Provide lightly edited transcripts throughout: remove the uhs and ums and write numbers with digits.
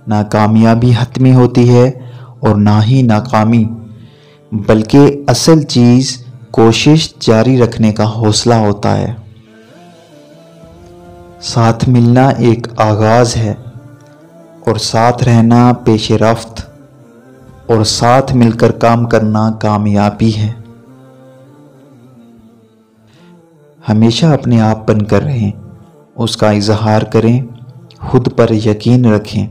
نہ کامیابی حتمی ہوتی ہے اور نہ ہی ناکامی، بلکہ اصل چیز کوشش جاری رکھنے کا حوصلہ ہوتا ہے۔ ساتھ ملنا ایک آغاز ہے اور ساتھ رہنا پیش رفت، اور ساتھ مل کر کام کرنا کامیابی ہے۔ ہمیشہ اپنے آپ بن کر رہیں، اس کا اظہار کریں، خود پر یقین رکھیں۔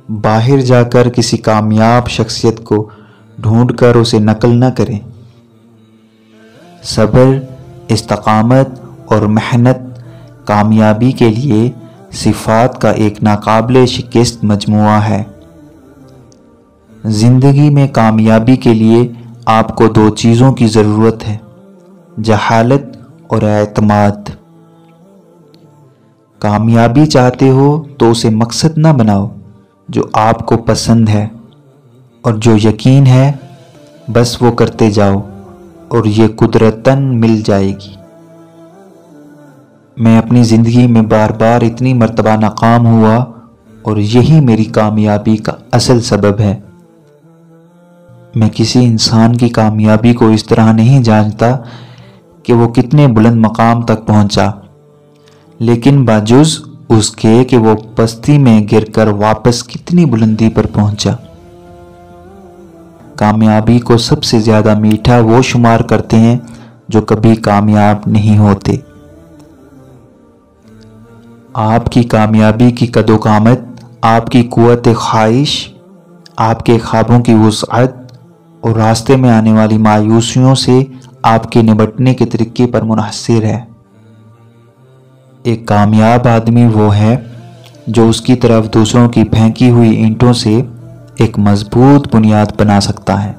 باہر جا کر کسی کامیاب شخصیت کو ڈھونڈ کر اسے نقل نہ کریں۔ صبر، استقامت اور محنت کامیابی کے لیے صفات کا ایک ناقابل شکست مجموعہ ہے۔ زندگی میں کامیابی کے لیے آپ کو 2 چیزوں کی ضرورت ہے: جہالت اور اعتماد۔ کامیابی چاہتے ہو تو اسے مقصد نہ بناؤ جو آپ کو پسند ہے، اور جو یقین ہے بس وہ کرتے جاؤ اور یہ قدرتاً مل جائے گی۔ میں اپنی زندگی میں بار بار اتنی مرتبہ ناکام ہوا اور یہی میری کامیابی کا اصل سبب ہے۔ میں کسی انسان کی کامیابی کو اس طرح نہیں جانتا کہ وہ کتنے بلند مقام تک پہنچا، لیکن باجز اس کے کہ وہ پستی میں گر کر واپس کتنی بلندی پر پہنچا۔ کامیابی کو سب سے زیادہ میٹھا وہ شمار کرتے ہیں جو کبھی کامیاب نہیں ہوتے۔ آپ کی کامیابی کی قد و قامت آپ کی قوت خواہش، آپ کے خوابوں کی وسعت اور راستے میں آنے والی مایوسیوں سے آپ کے نمٹنے کے طریقے پر منحصر ہے۔ ایک کامیاب آدمی وہ ہے جو اس کی طرف دوسروں کی پھینکی ہوئی اینٹوں سے ایک مضبوط بنیاد بنا سکتا ہے۔